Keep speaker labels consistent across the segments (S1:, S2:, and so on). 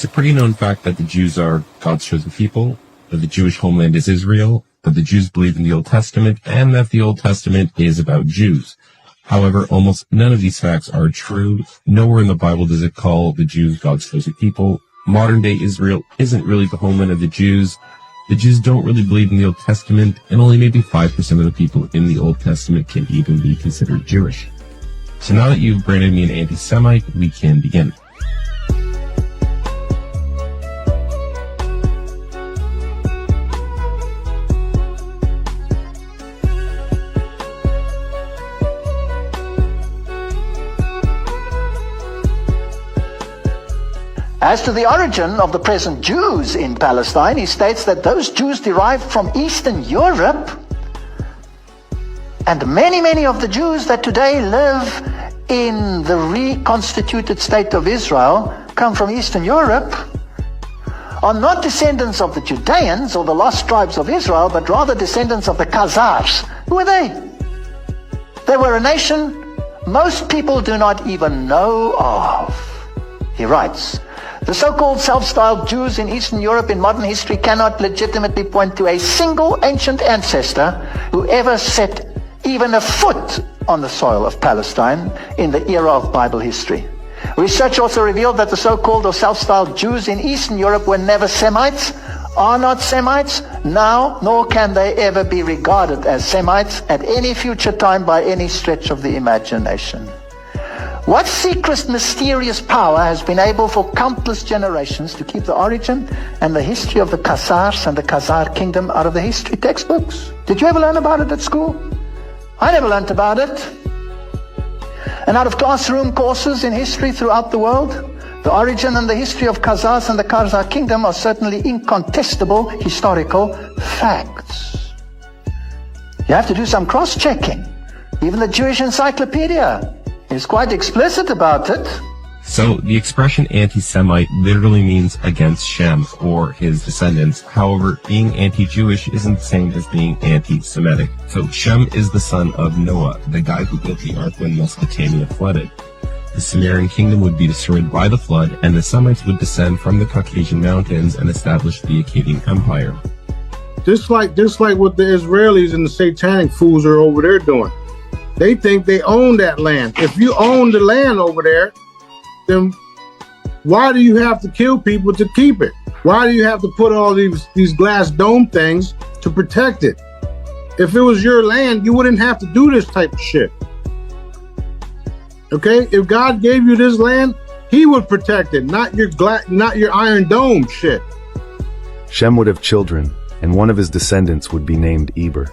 S1: a pretty known fact that the Jews are God's chosen people, that the Jewish homeland is Israel, that the Jews believe in the Old Testament, and that the Old Testament is about Jews. However, almost none of these facts are true. Nowhere in the Bible does it call the Jews God's chosen people. Modern-day Israel isn't really the homeland of the Jews. The Jews don't really believe in the Old Testament, and only maybe 5% of the people in the Old Testament can even be considered Jewish. So now that you've branded me an anti-Semite, we can begin.
S2: As to the origin of the present Jews in Palestine, he states that those Jews derived from Eastern Europe, and many of the Jews that today live in the reconstituted state of Israel come from Eastern Europe, are not descendants of the Judeans or the lost tribes of Israel, but rather descendants of the Khazars. Who are they? They were a nation most people do not even know of. He writes, the so-called self-styled Jews in Eastern Europe in modern history cannot legitimately point to a single ancient ancestor who ever set even a foot on the soil of Palestine in the era of Bible history. Research also revealed that the so-called or self-styled Jews in Eastern Europe were never Semites, are not Semites now, nor can they ever be regarded as Semites at any future time by any stretch of the imagination. What secret, mysterious power has been able for countless generations to keep the origin and the history of the Khazars and the Khazar kingdom out of the history textbooks? Did you ever learn about it at school? I never learned about it. And out of classroom courses in history throughout the world, the origin and the history of Khazars and the Khazar kingdom are certainly incontestable historical facts. You have to do some cross-checking. Even the Jewish Encyclopedia is quite explicit about it.
S1: So the expression anti-Semite literally means against Shem or his descendants. However, being anti-Jewish isn't the same as being anti-Semitic. So Shem is the son of Noah, the guy who built the ark when Mesopotamia flooded. The Sumerian kingdom would be destroyed by the flood, and the Semites would descend from the Caucasian mountains and establish the Akkadian Empire.
S3: Just like what the Israelis and the Satanic fools are over there doing. They think they own that land. If you own the land over there, then why do you have to kill people to keep it? Why do you have to put all these glass dome things to protect it? If it was your land, you wouldn't have to do this type of shit. Okay? If God gave you this land, he would protect it, not your iron dome shit.
S4: Shem would have children, and one of his descendants would be named Eber.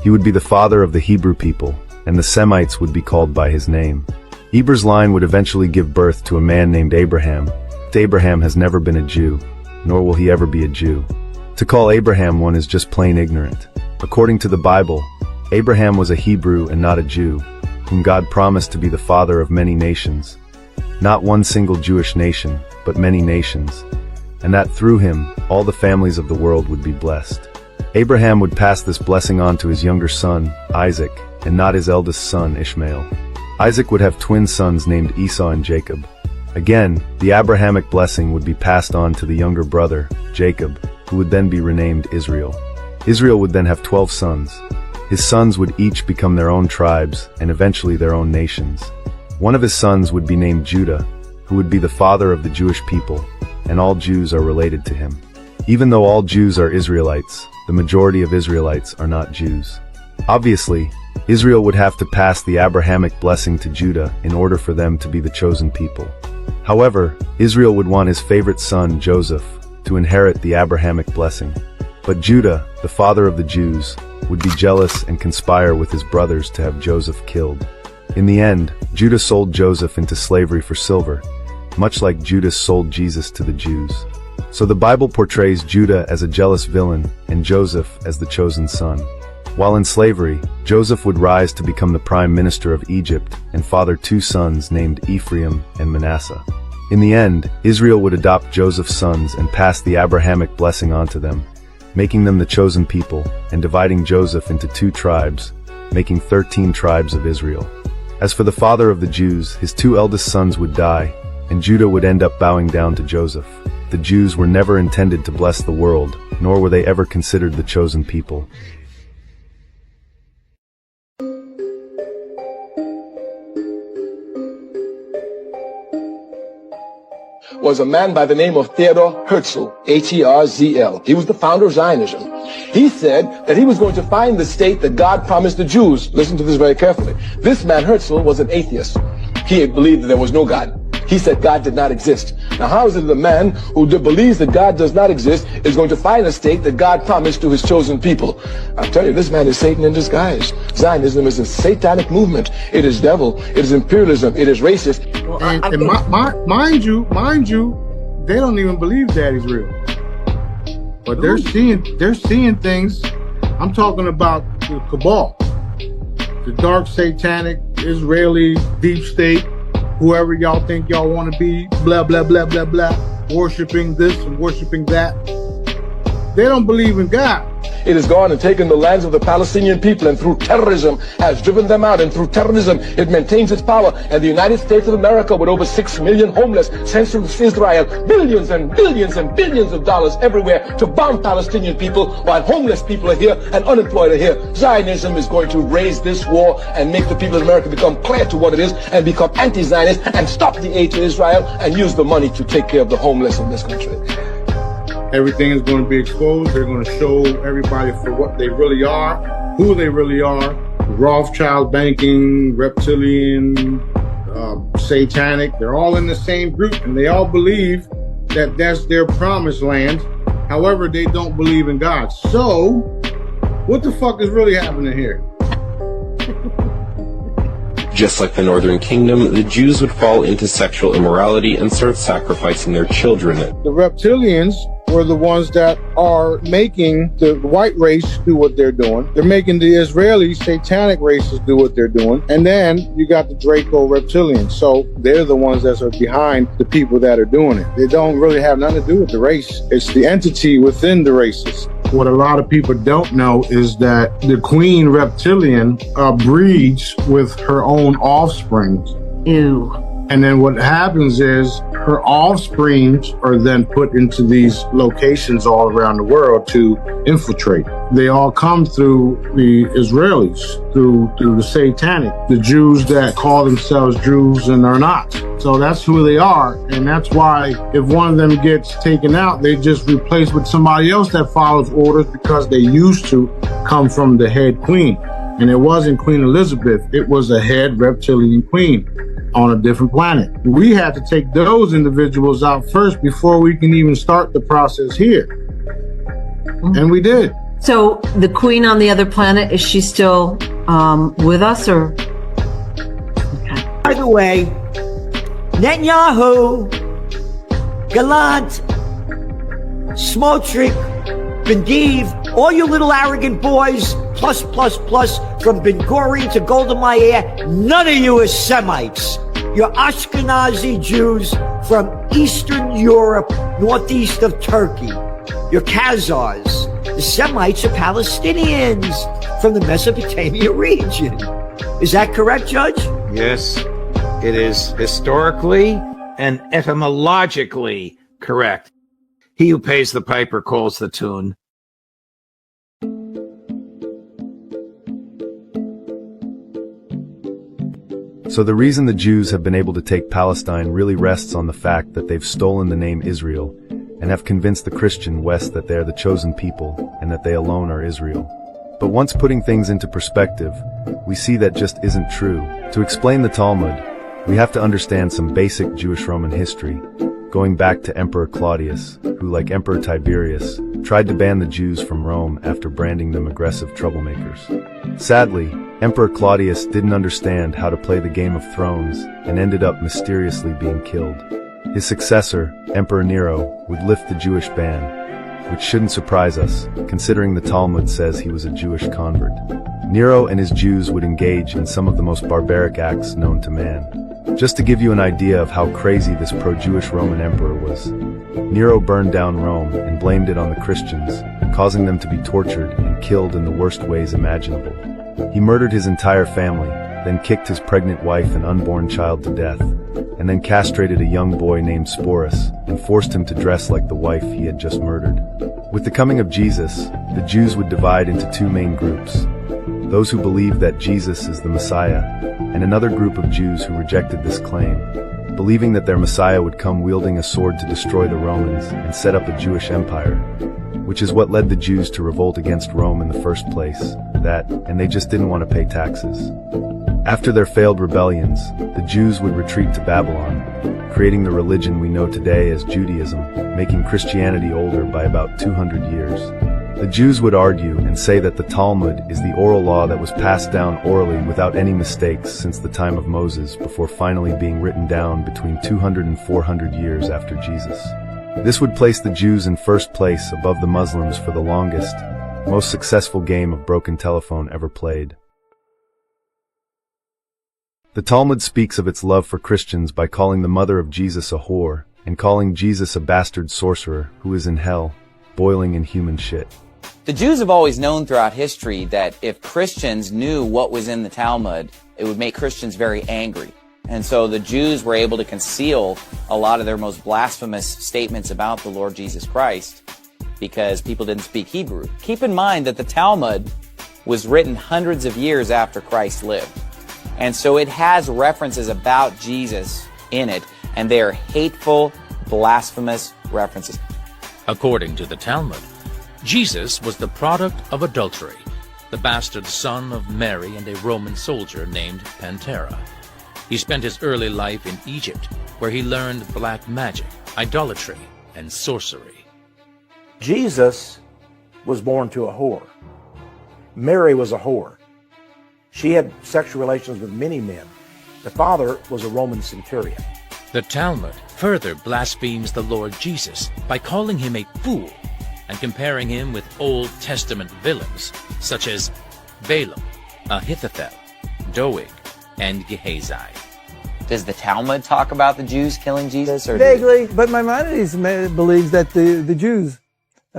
S4: He would be the father of the Hebrew people, and the Semites would be called by his name. Eber's line would eventually give birth to a man named Abraham. Abraham has never been a Jew, nor will he ever be a Jew. To call Abraham one is just plain ignorant. According to the Bible, Abraham was a Hebrew and not a Jew, whom God promised to be the father of many nations. Not one single Jewish nation, but many nations. And that through him, all the families of the world would be blessed. Abraham would pass this blessing on to his younger son, Isaac, and not his eldest son, Ishmael. Isaac would have twin sons named Esau and Jacob. Again, the Abrahamic blessing would be passed on to the younger brother, Jacob, who would then be renamed Israel. Israel would then have 12 sons. His sons would each become their own tribes, and eventually their own nations. One of his sons would be named Judah, who would be the father of the Jewish people, and all Jews are related to him. Even though all Jews are Israelites, the majority of Israelites are not Jews. Obviously, Israel would have to pass the Abrahamic blessing to Judah in order for them to be the chosen people. However, Israel would want his favorite son, Joseph, to inherit the Abrahamic blessing. But Judah, the father of the Jews, would be jealous and conspire with his brothers to have Joseph killed. In the end, Judah sold Joseph into slavery for silver, much like Judas sold Jesus to the Jews. So the Bible portrays Judah as a jealous villain and Joseph as the chosen son. While in slavery, Joseph would rise to become the prime minister of Egypt and father two sons named Ephraim and Manasseh. In the end, Israel would adopt Joseph's sons and pass the Abrahamic blessing onto them, making them the chosen people and dividing Joseph into 2 tribes, making 13 tribes of Israel. As for the father of the Jews, his 2 eldest sons would die, and Judah would end up bowing down to Joseph. The Jews were never intended to bless the world, nor were they ever considered the chosen people.
S5: Was a man by the name of Theodor Herzl, H-E-R-Z-L. He was the founder of Zionism. He said that he was going to find the state that God promised the Jews. Listen to this very carefully. This man, Herzl, was an atheist. He believed that there was no God. He said God did not exist. Now, how is it that a man who believes that God does not exist is going to find a state that God promised to his chosen people? I tell you, this man is Satan in disguise. Zionism is a satanic movement. It is devil. It is imperialism. It is racist.
S3: And mind you, they don't even believe Daddy's real. But they're seeing things. I'm talking about the cabal, the dark satanic Israeli deep state. Whoever y'all think y'all want to be, blah, blah, blah, blah, blah, worshiping this and worshiping that. They don't believe in God.
S5: It has gone and taken the lands of the Palestinian people and through terrorism has driven them out. And through terrorism, it maintains its power. And the United States of America, with over 6 million homeless, sends to Israel billions and billions and billions of dollars everywhere to bomb Palestinian people while homeless people are here and unemployed are here. Zionism is going to raise this war and make the people of America become clear to what it is and become anti-Zionist and stop the aid to Israel and use the money to take care of the homeless in this country.
S3: Everything is going to be exposed. They're going to show everybody for what they really are, who they really are. Rothschild banking, reptilian, satanic. They're all in the same group, and they all believe that that's their promised land. However, they don't believe in God. So, what the fuck is really happening here?
S1: Just like the Northern Kingdom, the Jews would fall into sexual immorality and start sacrificing their children.
S3: The reptilians were the ones that are making the white race do what they're doing. They're making the Israeli satanic races do what they're doing. And then you got the Draco reptilians. So they're the ones that are behind the people that are doing it. They don't really have nothing to do with the race. It's the entity within the races. What a lot of people don't know is that the queen reptilian breeds with her own offspring.
S6: Ew.
S3: And then what happens is her offspring are then put into these locations all around the world to infiltrate. They all come through the Israelis, through the satanic, the Jews that call themselves Jews and are not. So that's who they are. And that's why if one of them gets taken out, they just replace with somebody else that follows orders because they used to come from the head queen. And it wasn't Queen Elizabeth. It was a head reptilian queen on a different planet. We had to take those individuals out first before we can even start the process here. And we did.
S6: So the queen on the other planet, is she still with us or? Okay.
S7: By the way, Netanyahu, Gallant, Smotrich, Bendiv, all you little arrogant boys, plus from Ben Gurion to Golda Meir, none of you are Semites. You're Ashkenazi Jews from Eastern Europe, northeast of Turkey. You're Khazars. The Semites are Palestinians from the Mesopotamia region. Is that correct, Judge?
S8: Yes, it is historically and etymologically correct. He who pays the piper calls the tune.
S4: So the reason the Jews have been able to take Palestine really rests on the fact that they've stolen the name Israel and have convinced the Christian West that they're the chosen people and that they alone are Israel. But once putting things into perspective, we see that just isn't true. To explain the Talmud, we have to understand some basic Jewish Roman history, going back to Emperor Claudius, who, like Emperor Tiberius, tried to ban the Jews from Rome after branding them aggressive troublemakers. Sadly, Emperor Claudius didn't understand how to play the Game of Thrones and ended up mysteriously being killed. His successor, Emperor Nero, would lift the Jewish ban, which shouldn't surprise us, considering the Talmud says he was a Jewish convert. Nero and his Jews would engage in some of the most barbaric acts known to man. Just to give you an idea of how crazy this pro-Jewish Roman emperor was, Nero burned down Rome and blamed it on the Christians, causing them to be tortured and killed in the worst ways imaginable. He murdered his entire family, then kicked his pregnant wife and unborn child to death, and then castrated a young boy named Sporus and forced him to dress like the wife he had just murdered. With the coming of Jesus, the Jews would divide into two main groups: those who believed that Jesus is the Messiah, and another group of Jews who rejected this claim, believing that their Messiah would come wielding a sword to destroy the Romans and set up a Jewish empire, which is what led the Jews to revolt against Rome in the first place, and they just didn't want to pay taxes. After their failed rebellions, the Jews would retreat to Babylon, creating the religion we know today as Judaism, making Christianity older by about 200 years. The Jews would argue and say that the Talmud is the oral law that was passed down orally without any mistakes since the time of Moses, before finally being written down between 200 and 400 years after Jesus. This would place the Jews in first place above the Muslims for the longest, most successful game of broken telephone ever played. The Talmud speaks of its love for Christians by calling the mother of Jesus a whore and calling Jesus a bastard sorcerer who is in hell, boiling in human shit.
S9: The Jews have always known throughout history that if Christians knew what was in the Talmud, it would make Christians very angry. And so the Jews were able to conceal a lot of their most blasphemous statements about the Lord Jesus Christ because people didn't speak Hebrew. Keep in mind that the Talmud was written hundreds of years after Christ lived. And so it has references about Jesus in it, and they are hateful, blasphemous references.
S10: According to the Talmud, Jesus was the product of adultery, the bastard son of Mary and a Roman soldier named Pantera. He spent his early life in Egypt, where he learned black magic, idolatry, and sorcery.
S11: Jesus was born to a whore. Mary was a whore. She had sexual relations with many men. The father was a Roman centurion.
S10: The Talmud further blasphemes the Lord Jesus by calling him a fool and comparing him with Old Testament villains such as Balaam, Ahithophel, Doeg, and Gehazi.
S9: Does the Talmud talk about the Jews killing Jesus? Or
S12: vaguely, but Maimonides believes that the Jews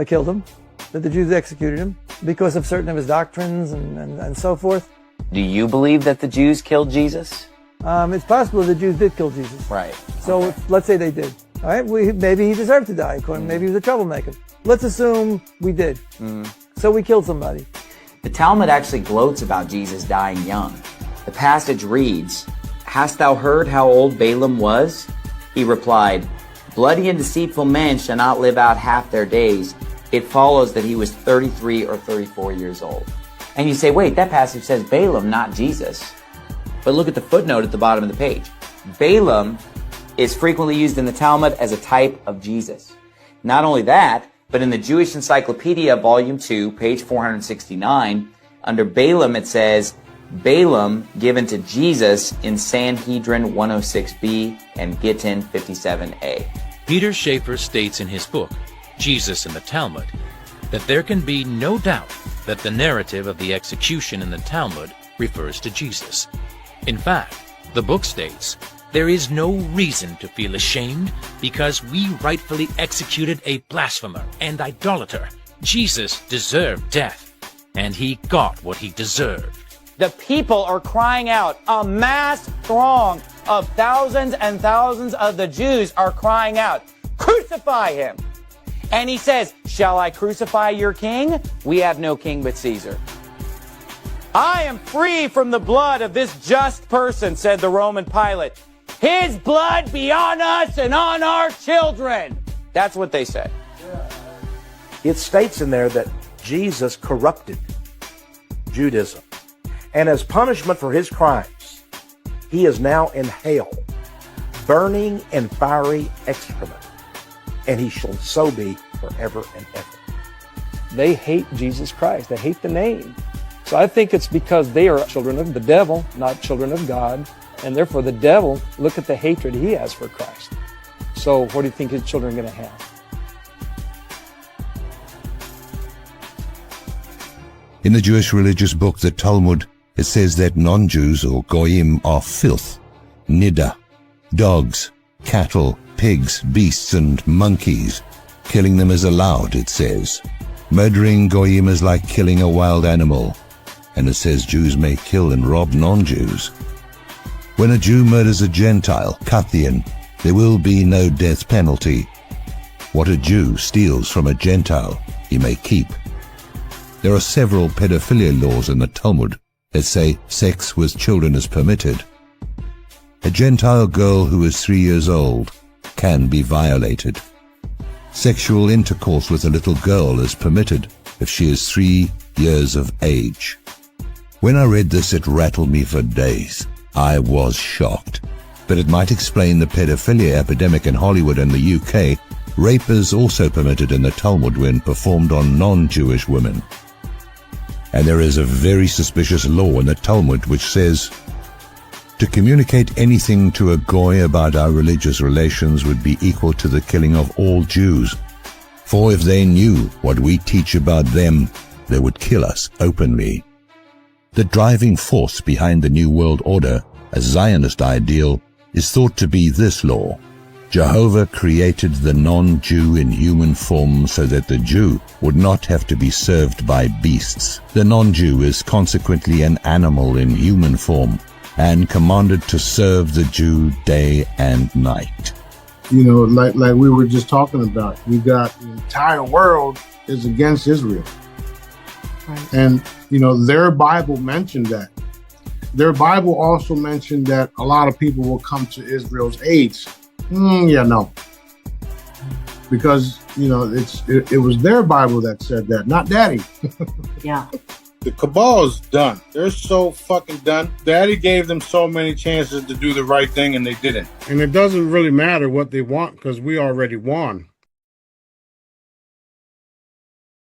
S12: killed him, that the Jews executed him because of certain of his doctrines and so forth.
S9: Do you believe that the Jews killed Jesus?
S12: It's possible the Jews did kill Jesus.
S9: Right.
S12: So
S9: okay.
S12: Let's say they did. All right, maybe he deserved to die. Maybe he was a troublemaker. Let's assume we did. So we killed somebody.
S9: The Talmud actually gloats about Jesus dying young. The passage reads, "Hast thou heard how old Balaam was? He replied, Bloody and deceitful men shall not live out half their days. It follows that he was 33 or 34 years old." And you say, wait, that passage says Balaam, not Jesus. But look at the footnote at the bottom of the page. Balaam is frequently used in the Talmud as a type of Jesus. Not only that, but in the Jewish Encyclopedia, Volume 2, page 469, under Balaam it says, Balaam given to Jesus in Sanhedrin 106b and Gittin 57a.
S10: Peter Schaeffer states in his book, Jesus in the Talmud, that there can be no doubt that the narrative of the execution in the Talmud refers to Jesus. In fact, the book states, there is no reason to feel ashamed because we rightfully executed a blasphemer and idolater. Jesus deserved death, and he got what he deserved.
S9: The people are crying out. A mass throng of thousands and thousands of the Jews are crying out, crucify him. And he says, shall I crucify your king? We have no king but Caesar. I am free from the blood of this just person, said the Roman Pilate. His blood be on us and on our children. That's what they said.
S11: It states in there that Jesus corrupted Judaism. And as punishment for his crimes, he is now in hell, burning in fiery excrement. And he shall so be forever and ever.
S13: They hate Jesus Christ. They hate the name. So I think it's because they are children of the devil, not children of God. And therefore the devil, look at the hatred he has for Christ. So what do you think his children are going to have?
S14: In the Jewish religious book, the Talmud, it says that non-Jews or goyim are filth, niddah, dogs, cattle, pigs, beasts, and monkeys. Killing them is allowed, it says. Murdering goyim is like killing a wild animal. And it says Jews may kill and rob non-Jews. When a Jew murders a Gentile, Scythian, there will be no death penalty. What a Jew steals from a Gentile, he may keep. There are several pedophilia laws in the Talmud that say sex with children is permitted. A Gentile girl who is 3 years old can be violated. Sexual intercourse with a little girl is permitted if she is 3 years of age. When I read this, it rattled me for days. I was shocked. But it might explain the pedophilia epidemic in Hollywood and the UK. Rape is also permitted in the Talmud when performed on non-Jewish women. And there is a very suspicious law in the Talmud which says, to communicate anything to a goy about our religious relations would be equal to the killing of all Jews. For if they knew what we teach about them, they would kill us openly. The driving force behind the New World Order, a Zionist ideal, is thought to be this law. Jehovah created the non-Jew in human form so that the Jew would not have to be served by beasts. The non-Jew is consequently an animal in human form and commanded to serve the Jew day and night.
S3: You know, like we were just talking about, you got the entire world is against Israel. Right. And, you know, their Bible mentioned that. Their Bible also mentioned that a lot of people will come to Israel's aid. No. Because, you know, it was their Bible that said that, not Daddy.
S6: Yeah.
S3: The cabal's done. They're so fucking done. Daddy gave them so many chances to do the right thing and they didn't. And it doesn't really matter what they want because we already won.